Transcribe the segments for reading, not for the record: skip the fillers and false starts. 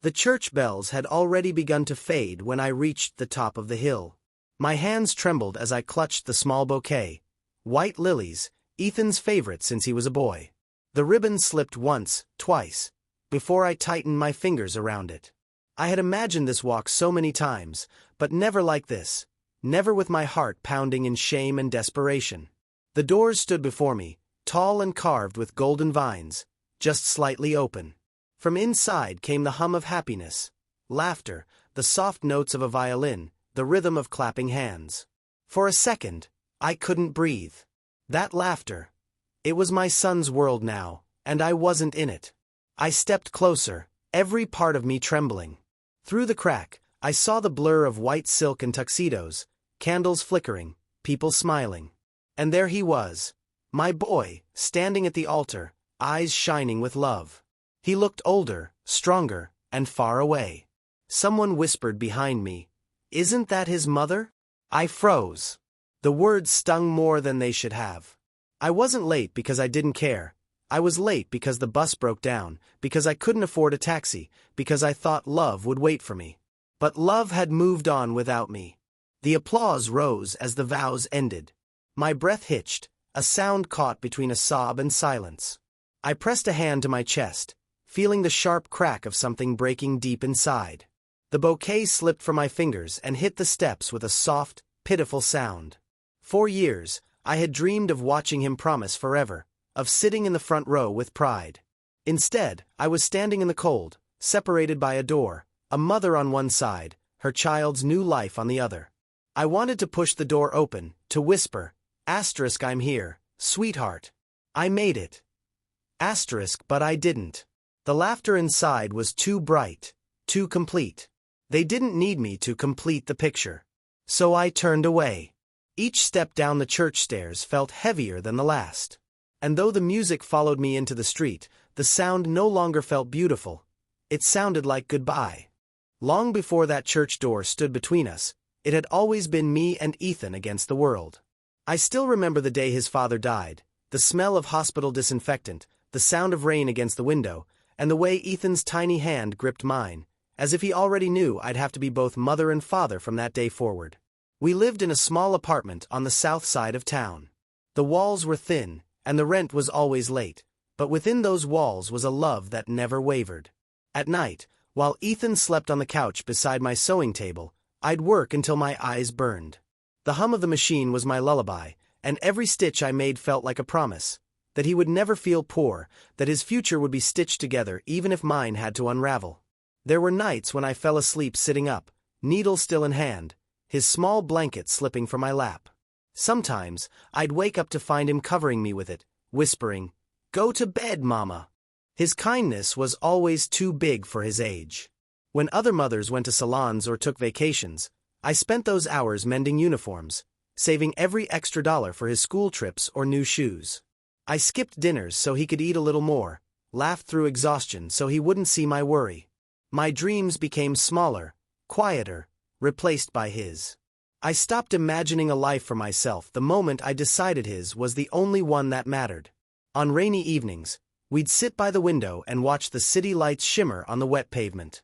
The church bells had already begun to fade when I reached the top of the hill. My hands trembled as I clutched the small bouquet. White lilies, Ethan's favorite since he was a boy. The ribbon slipped once, twice, before I tightened my fingers around it. I had imagined this walk so many times, but never like this, never with my heart pounding in shame and desperation. The doors stood before me, tall and carved with golden vines, just slightly open. From inside came the hum of happiness, laughter, the soft notes of a violin, the rhythm of clapping hands. For a second, I couldn't breathe. That laughter. It was my son's world now, and I wasn't in it. I stepped closer, every part of me trembling. Through the crack, I saw the blur of white silk and tuxedos, candles flickering, people smiling. And there he was, my boy, standing at the altar, eyes shining with love. He looked older, stronger, and far away. Someone whispered behind me, "Isn't that his mother?" I froze. The words stung more than they should have. I wasn't late because I didn't care. I was late because the bus broke down, because I couldn't afford a taxi, because I thought love would wait for me. But love had moved on without me. The applause rose as the vows ended. My breath hitched, a sound caught between a sob and silence. I pressed a hand to my chest, feeling the sharp crack of something breaking deep inside. The bouquet slipped from my fingers and hit the steps with a soft, pitiful sound. For years, I had dreamed of watching him promise forever, of sitting in the front row with pride. Instead, I was standing in the cold, separated by a door, a mother on one side, her child's new life on the other. I wanted to push the door open, to whisper, "I'm here, sweetheart." I made it. But I didn't. The laughter inside was too bright, too complete. They didn't need me to complete the picture. So I turned away. Each step down the church stairs felt heavier than the last. And though the music followed me into the street, the sound no longer felt beautiful. It sounded like goodbye. Long before that church door stood between us, it had always been me and Ethan against the world. I still remember the day his father died, the smell of hospital disinfectant, the sound of rain against the window, and the way Ethan's tiny hand gripped mine, as if he already knew I'd have to be both mother and father from that day forward. We lived in a small apartment on the south side of town. The walls were thin, and the rent was always late, but within those walls was a love that never wavered. At night, while Ethan slept on the couch beside my sewing table, I'd work until my eyes burned. The hum of the machine was my lullaby, and every stitch I made felt like a promise, that he would never feel poor, that his future would be stitched together even if mine had to unravel. There were nights when I fell asleep sitting up, needle still in hand, his small blanket slipping from my lap. Sometimes, I'd wake up to find him covering me with it, whispering, "Go to bed, Mama." His kindness was always too big for his age. When other mothers went to salons or took vacations, I spent those hours mending uniforms, saving every extra dollar for his school trips or new shoes. I skipped dinners so he could eat a little more, laughed through exhaustion so he wouldn't see my worry. My dreams became smaller, quieter, replaced by his. I stopped imagining a life for myself the moment I decided his was the only one that mattered. On rainy evenings, we'd sit by the window and watch the city lights shimmer on the wet pavement.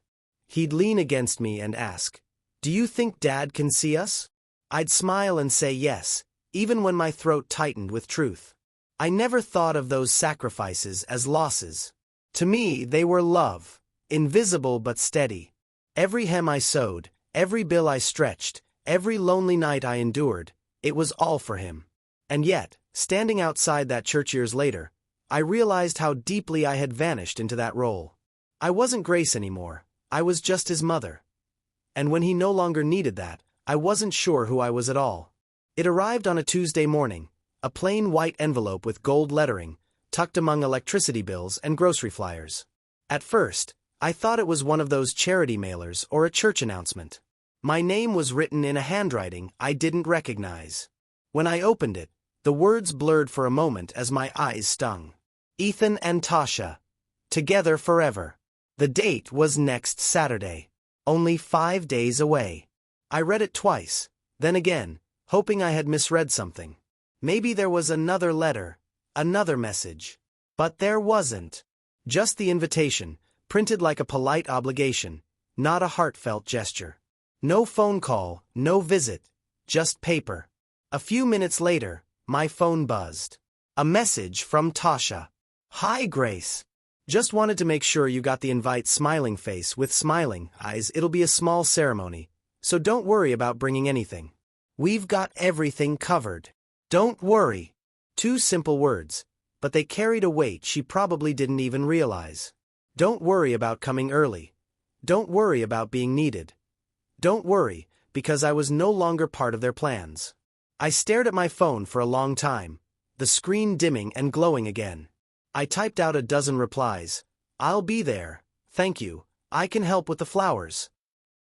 He'd lean against me and ask, "Do you think Dad can see us?" I'd smile and say yes, even when my throat tightened with truth. I never thought of those sacrifices as losses. To me, they were love, invisible but steady. Every hem I sewed, every bill I stretched, every lonely night I endured, it was all for him. And yet, standing outside that church years later, I realized how deeply I had vanished into that role. I wasn't Grace anymore, I was just his mother. And when he no longer needed that, I wasn't sure who I was at all. It arrived on a Tuesday morning, a plain white envelope with gold lettering, tucked among electricity bills and grocery flyers. At first, I thought it was one of those charity mailers or a church announcement. My name was written in a handwriting I didn't recognize. When I opened it, the words blurred for a moment as my eyes stung. Ethan and Tasha. Together forever. The date was next Saturday. Only 5 days away. I read it twice, then again, hoping I had misread something. Maybe there was another letter, another message. But there wasn't. Just the invitation, printed like a polite obligation, not a heartfelt gesture. No phone call, no visit, just paper. A few minutes later, my phone buzzed. A message from Tasha. "Hi, Grace. Just wanted to make sure you got the invite." Smiling face with smiling eyes. "It'll be a small ceremony, so don't worry about bringing anything. We've got everything covered. Don't worry." 2 simple words, but they carried a weight she probably didn't even realize. Don't worry about coming early. Don't worry about being needed. Don't worry, because I was no longer part of their plans. I stared at my phone for a long time, the screen dimming and glowing again. I typed out a dozen replies. "I'll be there, thank you, I can help with the flowers."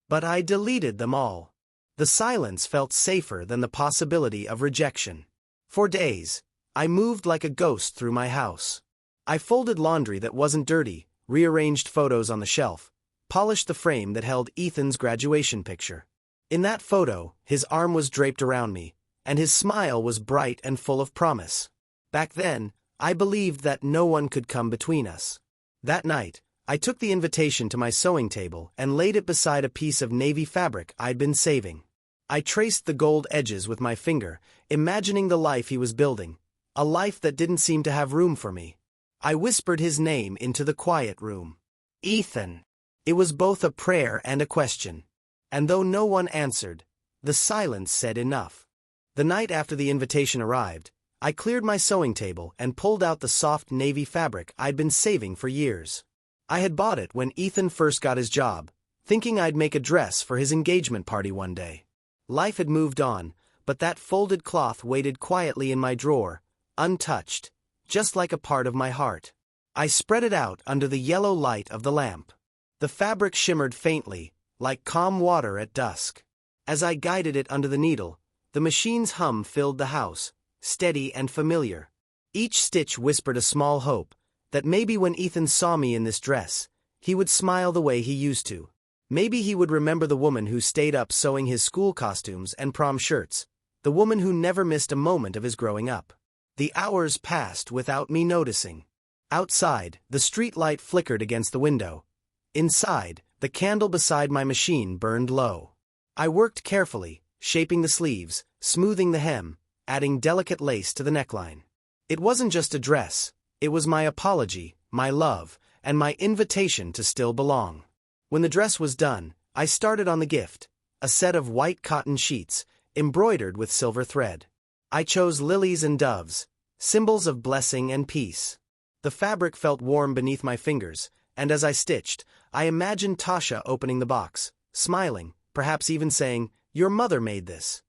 But I deleted them all. The silence felt safer than the possibility of rejection. For days, I moved like a ghost through my house. I folded laundry that wasn't dirty, rearranged photos on the shelf, polished the frame that held Ethan's graduation picture. In that photo, his arm was draped around me, and his smile was bright and full of promise. Back then, I believed that no one could come between us. That night, I took the invitation to my sewing table and laid it beside a piece of navy fabric I'd been saving. I traced the gold edges with my finger, imagining the life he was building, a life that didn't seem to have room for me. I whispered his name into the quiet room. "Ethan." It was both a prayer and a question. And though no one answered, the silence said enough. The night after the invitation arrived, I cleared my sewing table and pulled out the soft navy fabric I'd been saving for years. I had bought it when Ethan first got his job, thinking I'd make a dress for his engagement party one day. Life had moved on, but that folded cloth waited quietly in my drawer, untouched, just like a part of my heart. I spread it out under the yellow light of the lamp. The fabric shimmered faintly, like calm water at dusk. As I guided it under the needle, the machine's hum filled the house, steady and familiar. Each stitch whispered a small hope, that maybe when Ethan saw me in this dress, he would smile the way he used to. Maybe he would remember the woman who stayed up sewing his school costumes and prom shirts, the woman who never missed a moment of his growing up. The hours passed without me noticing. Outside, the street light flickered against the window. Inside, the candle beside my machine burned low. I worked carefully, shaping the sleeves, smoothing the hem, adding delicate lace to the neckline. It wasn't just a dress, it was my apology, my love, and my invitation to still belong. When the dress was done, I started on the gift, a set of white cotton sheets, embroidered with silver thread. I chose lilies and doves, symbols of blessing and peace. The fabric felt warm beneath my fingers, and as I stitched, I imagined Tasha opening the box, smiling, perhaps even saying, "Your mother made this."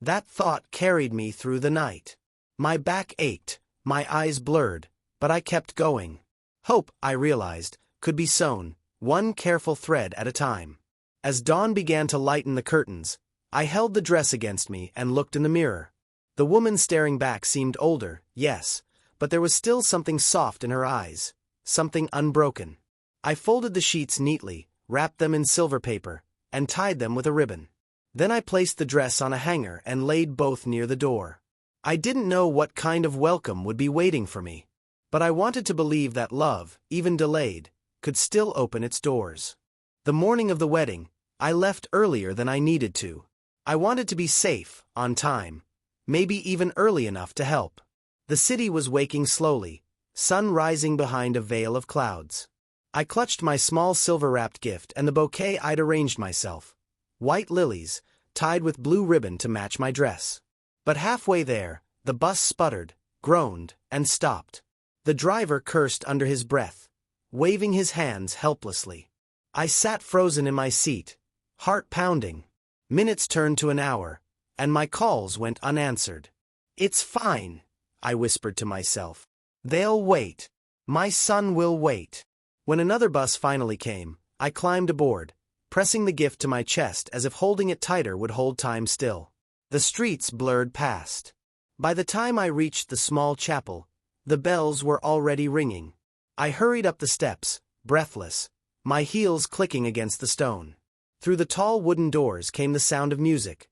That thought carried me through the night. My back ached, my eyes blurred, but I kept going. Hope, I realized, could be sewn, one careful thread at a time. As dawn began to lighten the curtains, I held the dress against me and looked in the mirror. The woman staring back seemed older, yes, but there was still something soft in her eyes, something unbroken. I folded the sheets neatly, wrapped them in silver paper, and tied them with a ribbon. Then I placed the dress on a hanger and laid both near the door. I didn't know what kind of welcome would be waiting for me, but I wanted to believe that love, even delayed, could still open its doors. The morning of the wedding, I left earlier than I needed to. I wanted to be safe, on time, maybe even early enough to help. The city was waking slowly, sun rising behind a veil of clouds. I clutched my small silver-wrapped gift and the bouquet I'd arranged myself. White lilies, tied with blue ribbon to match my dress. But halfway there, the bus sputtered, groaned, and stopped. The driver cursed under his breath, waving his hands helplessly. I sat frozen in my seat, heart pounding. Minutes turned to an hour, and my calls went unanswered. "It's fine," I whispered to myself. "They'll wait. My son will wait." When another bus finally came, I climbed aboard, pressing the gift to my chest as if holding it tighter would hold time still. The streets blurred past. By the time I reached the small chapel, the bells were already ringing. I hurried up the steps, breathless, my heels clicking against the stone. Through the tall wooden doors came the sound of music,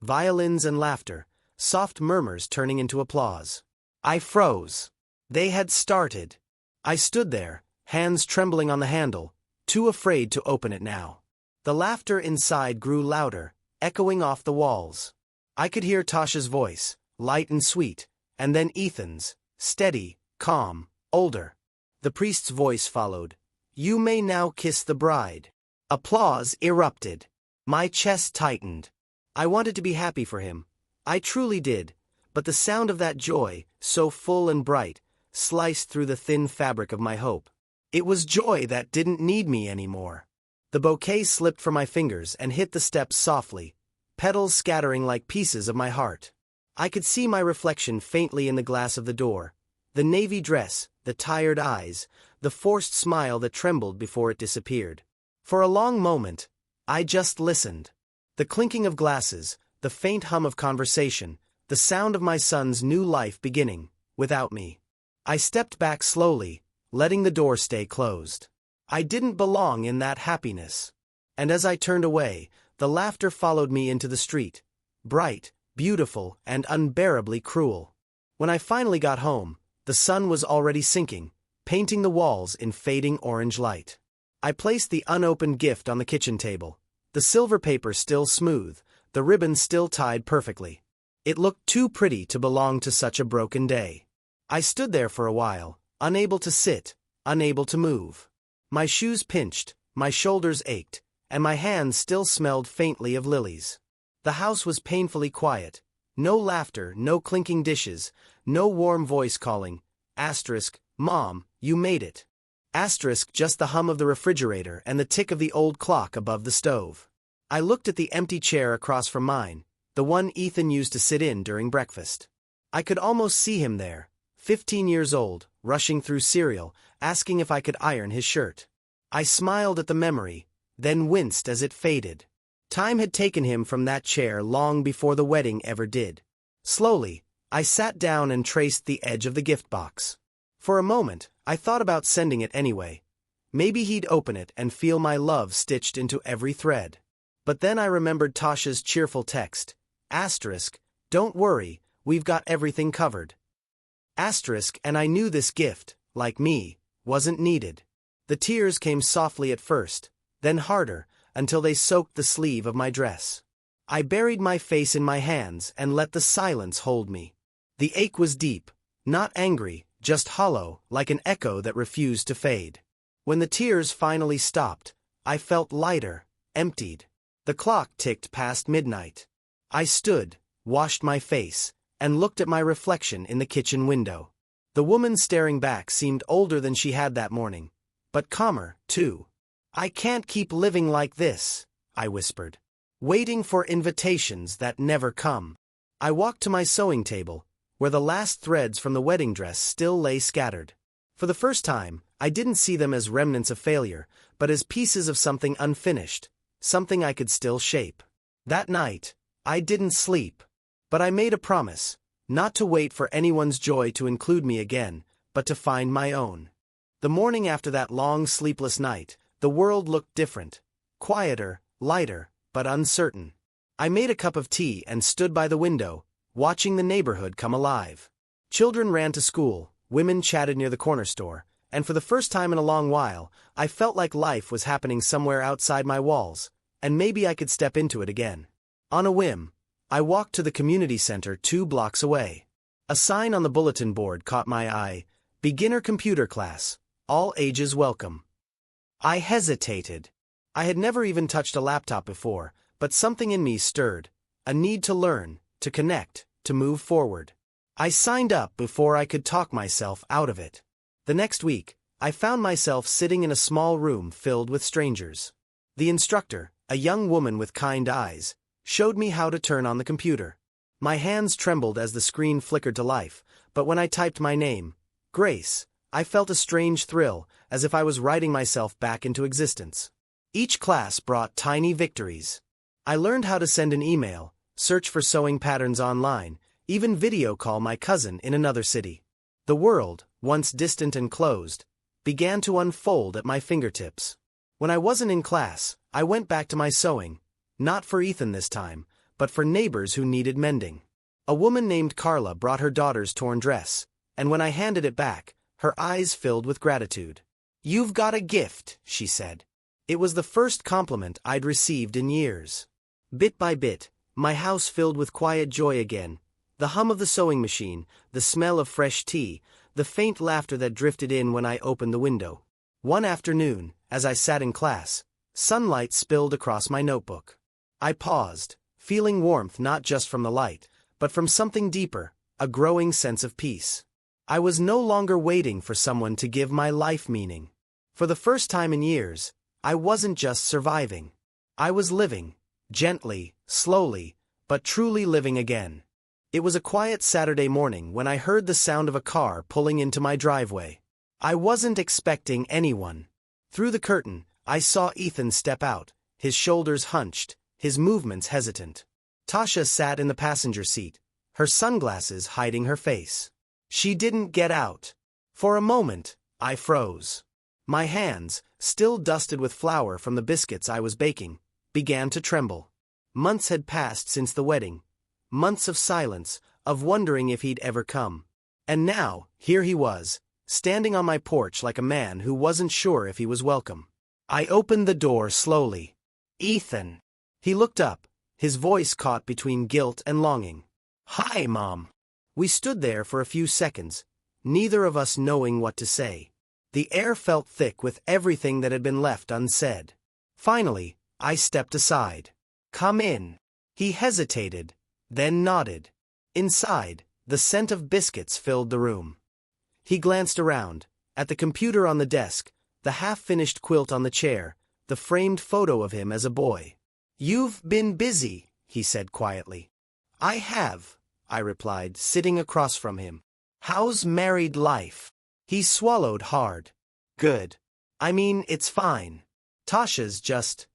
violins and laughter, soft murmurs turning into applause. I froze. They had started. I stood there, hands trembling on the handle, too afraid to open it now. The laughter inside grew louder, echoing off the walls. I could hear Tasha's voice, light and sweet, and then Ethan's, steady, calm, older. The priest's voice followed. "You may now kiss the bride." Applause erupted. My chest tightened. I wanted to be happy for him. I truly did, but the sound of that joy, so full and bright, sliced through the thin fabric of my hope. It was joy that didn't need me anymore. The bouquet slipped from my fingers and hit the steps softly, petals scattering like pieces of my heart. I could see my reflection faintly in the glass of the door, the navy dress, the tired eyes, the forced smile that trembled before it disappeared. For a long moment, I just listened. The clinking of glasses, the faint hum of conversation, the sound of my son's new life beginning, without me. I stepped back slowly, letting the door stay closed. I didn't belong in that happiness. And as I turned away, the laughter followed me into the street, bright, beautiful, and unbearably cruel. When I finally got home, the sun was already sinking, painting the walls in fading orange light. I placed the unopened gift on the kitchen table, the silver paper still smooth, the ribbon still tied perfectly. It looked too pretty to belong to such a broken day. I stood there for a while, unable to sit, unable to move. My shoes pinched, my shoulders ached, and my hands still smelled faintly of lilies. The house was painfully quiet. No laughter, no clinking dishes, no warm voice calling, "Mom, you made it." Just the hum of the refrigerator and the tick of the old clock above the stove. I looked at the empty chair across from mine, the one Ethan used to sit in during breakfast. I could almost see him there, 15 years old, rushing through cereal, asking if I could iron his shirt. I smiled at the memory, then winced as it faded. Time had taken him from that chair long before the wedding ever did. Slowly, I sat down and traced the edge of the gift box. For a moment, I thought about sending it anyway. Maybe he'd open it and feel my love stitched into every thread. But then I remembered Tasha's cheerful text. "Don't worry, we've got everything covered." And I knew this gift, like me, wasn't needed. The tears came softly at first, then harder, until they soaked the sleeve of my dress. I buried my face in my hands and let the silence hold me. The ache was deep, not angry, just hollow, like an echo that refused to fade. When the tears finally stopped, I felt lighter, emptied. The clock ticked past midnight. I stood, washed my face, and looked at my reflection in the kitchen window. The woman staring back seemed older than she had that morning, but calmer, too. "I can't keep living like this," I whispered, "waiting for invitations that never come." I walked to my sewing table, where the last threads from the wedding dress still lay scattered. For the first time, I didn't see them as remnants of failure, but as pieces of something unfinished, something I could still shape. That night, I didn't sleep. But I made a promise, not to wait for anyone's joy to include me again, but to find my own. The morning after that long sleepless night, the world looked different. Quieter, lighter, but uncertain. I made a cup of tea and stood by the window, watching the neighborhood come alive. Children ran to school, women chatted near the corner store, and for the first time in a long while, I felt like life was happening somewhere outside my walls, and maybe I could step into it again. On a whim, I walked to the community center 2 blocks away. A sign on the bulletin board caught my eye: "Beginner Computer Class, all ages welcome." I hesitated. I had never even touched a laptop before, but something in me stirred, a need to learn, to connect, to move forward. I signed up before I could talk myself out of it. The next week, I found myself sitting in a small room filled with strangers. The instructor, a young woman with kind eyes, showed me how to turn on the computer. My hands trembled as the screen flickered to life, but when I typed my name, Grace, I felt a strange thrill, as if I was writing myself back into existence. Each class brought tiny victories. I learned how to send an email, search for sewing patterns online, even video call my cousin in another city. The world, once distant and closed, began to unfold at my fingertips. When I wasn't in class, I went back to my sewing, not for Ethan this time, but for neighbors who needed mending. A woman named Carla brought her daughter's torn dress, and when I handed it back, her eyes filled with gratitude. "You've got a gift," she said. It was the first compliment I'd received in years. Bit by bit, my house filled with quiet joy again. The hum of the sewing machine, the smell of fresh tea, the faint laughter that drifted in when I opened the window. One afternoon, as I sat in class, sunlight spilled across my notebook. I paused, feeling warmth not just from the light, but from something deeper, a growing sense of peace. I was no longer waiting for someone to give my life meaning. For the first time in years, I wasn't just surviving. I was living, gently, slowly, but truly living again. It was a quiet Saturday morning when I heard the sound of a car pulling into my driveway. I wasn't expecting anyone. Through the curtain, I saw Ethan step out, his shoulders hunched, his movements hesitant. Tasha sat in the passenger seat, her sunglasses hiding her face. She didn't get out. For a moment, I froze. My hands, still dusted with flour from the biscuits I was baking, began to tremble. Months had passed since the wedding. Months of silence, of wondering if he'd ever come. And now, here he was, standing on my porch like a man who wasn't sure if he was welcome. I opened the door slowly. "Ethan." He looked up, his voice caught between guilt and longing. "Hi, Mom." We stood there for a few seconds, neither of us knowing what to say. The air felt thick with everything that had been left unsaid. Finally, I stepped aside. "Come in." He hesitated, then nodded. Inside, the scent of biscuits filled the room. He glanced around, at the computer on the desk, the half-finished quilt on the chair, the framed photo of him as a boy. "You've been busy," he said quietly. "I have," I replied, sitting across from him. "How's married life?" He swallowed hard. "Good. I mean, it's fine. Tasha's just...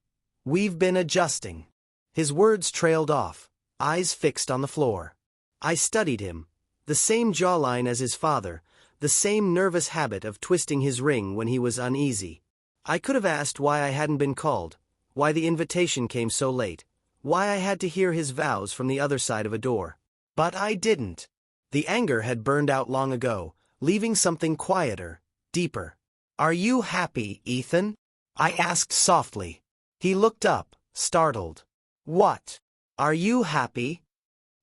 we've been adjusting." His words trailed off, eyes fixed on the floor. I studied him. The same jawline as his father, the same nervous habit of twisting his ring when he was uneasy. I could have asked why I hadn't been called, why the invitation came so late, why I had to hear his vows from the other side of a door. But I didn't. The anger had burned out long ago, leaving something quieter, deeper. "Are you happy, Ethan?" I asked softly. He looked up, startled. "What? Are you happy?"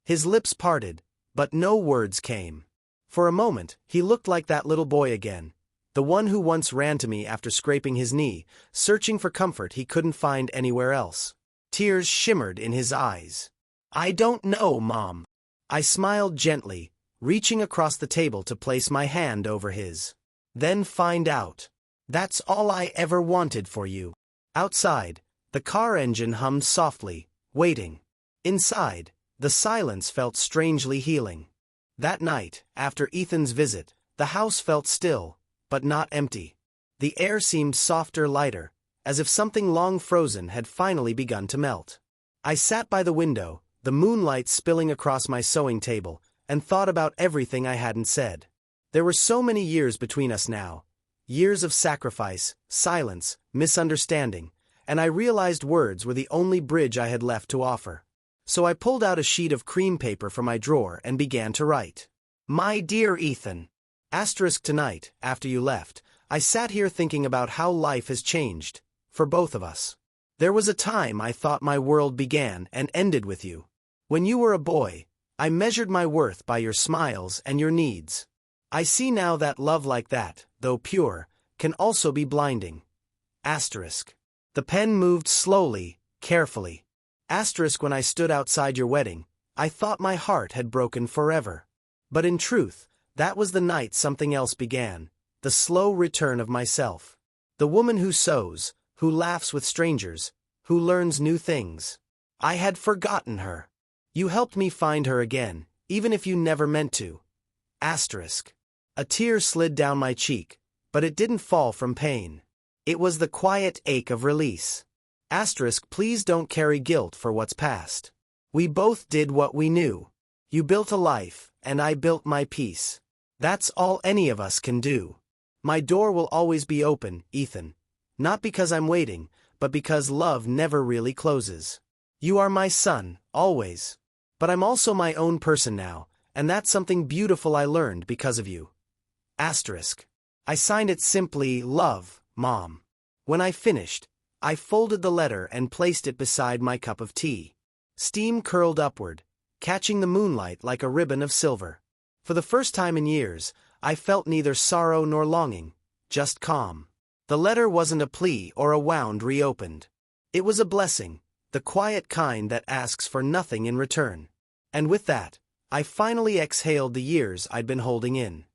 His lips parted, but no words came. For a moment, he looked like that little boy again, the one who once ran to me after scraping his knee, searching for comfort he couldn't find anywhere else. Tears shimmered in his eyes. "I don't know, Mom." I smiled gently, reaching across the table to place my hand over his. "Then find out. That's all I ever wanted for you." Outside, the car engine hummed softly, waiting. Inside, the silence felt strangely healing. That night, after Ethan's visit, the house felt still, but not empty. The air seemed softer, lighter, as if something long frozen had finally begun to melt. I sat by the window, the moonlight spilling across my sewing table, and thought about everything I hadn't said. There were so many years between us now. Years of sacrifice, silence, misunderstanding, and I realized words were the only bridge I had left to offer. So I pulled out a sheet of cream paper from my drawer and began to write. "My dear Ethan, tonight, after you left, I sat here thinking about how life has changed, for both of us. There was a time I thought my world began and ended with you. When you were a boy, I measured my worth by your smiles and your needs. I see now that love like that, though pure, can also be blinding. Asterisk. The pen moved slowly, carefully. Asterisk. When I stood outside your wedding, I thought my heart had broken forever. But in truth, that was the night something else began, the slow return of myself. The woman who sews, who laughs with strangers, who learns new things. I had forgotten her. You helped me find her again, even if you never meant to. Asterisk. A tear slid down my cheek, but it didn't fall from pain. It was the quiet ache of release. Asterisk. Please don't carry guilt for what's past. We both did what we knew. You built a life, and I built my peace. That's all any of us can do. My door will always be open, Ethan. Not because I'm waiting, but because love never really closes. You are my son, always. But I'm also my own person now, and that's something beautiful I learned because of you. Asterisk. I signed it simply, Love, Mom. When I finished, I folded the letter and placed it beside my cup of tea. Steam curled upward, catching the moonlight like a ribbon of silver. For the first time in years, I felt neither sorrow nor longing, just calm. The letter wasn't a plea or a wound reopened. It was a blessing, the quiet kind that asks for nothing in return. And with that, I finally exhaled the years I'd been holding in.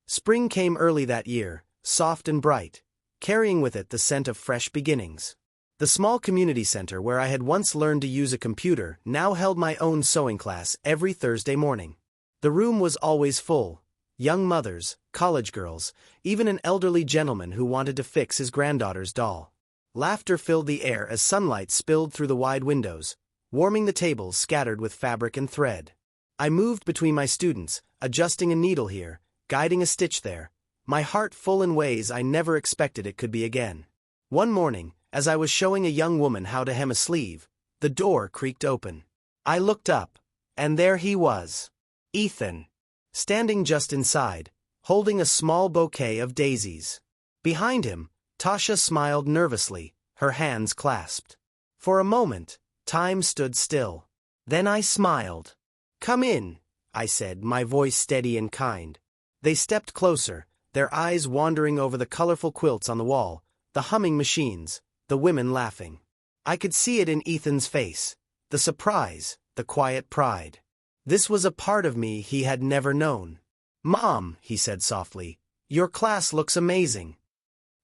Spring came early that year, soft and bright, carrying with it the scent of fresh beginnings. The small community center where I had once learned to use a computer now held my own sewing class every Thursday morning. The room was always full. Young mothers, college girls, even an elderly gentleman who wanted to fix his granddaughter's doll. Laughter filled the air as sunlight spilled through the wide windows, warming the tables scattered with fabric and thread. I moved between my students, adjusting a needle here, guiding a stitch there, my heart full in ways I never expected it could be again. One morning, as I was showing a young woman how to hem a sleeve, the door creaked open. I looked up, and there he was. Ethan. Standing just inside, holding a small bouquet of daisies. Behind him, Tasha smiled nervously, her hands clasped. For a moment, time stood still. Then I smiled. "Come in," I said, my voice steady and kind. They stepped closer, their eyes wandering over the colorful quilts on the wall, the humming machines, the women laughing. I could see it in Ethan's face, the surprise, the quiet pride. This was a part of me he had never known. "Mom," he said softly, "your class looks amazing."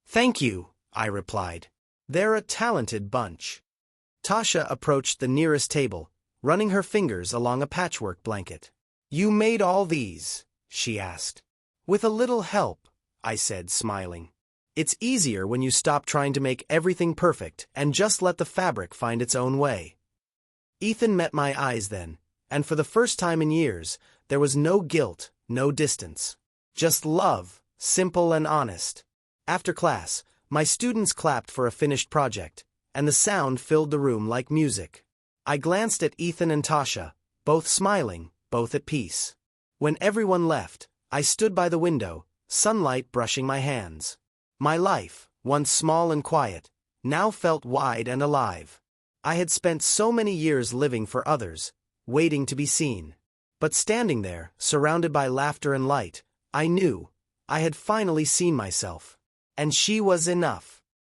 "Thank you," I replied. "They're a talented bunch." Tasha approached the nearest table, running her fingers along a patchwork blanket. "You made all these?" she asked. "With a little help," I said, smiling. "It's easier when you stop trying to make everything perfect and just let the fabric find its own way." Ethan met my eyes then, and for the first time in years, there was no guilt, no distance. Just love, simple and honest. After class, my students clapped for a finished project, and the sound filled the room like music. I glanced at Ethan and Tasha, both smiling, both at peace. When everyone left, I stood by the window, sunlight brushing my hands. My life, once small and quiet, now felt wide and alive. I had spent so many years living for others, waiting to be seen. But standing there, surrounded by laughter and light, I knew I had finally seen myself. And she was enough.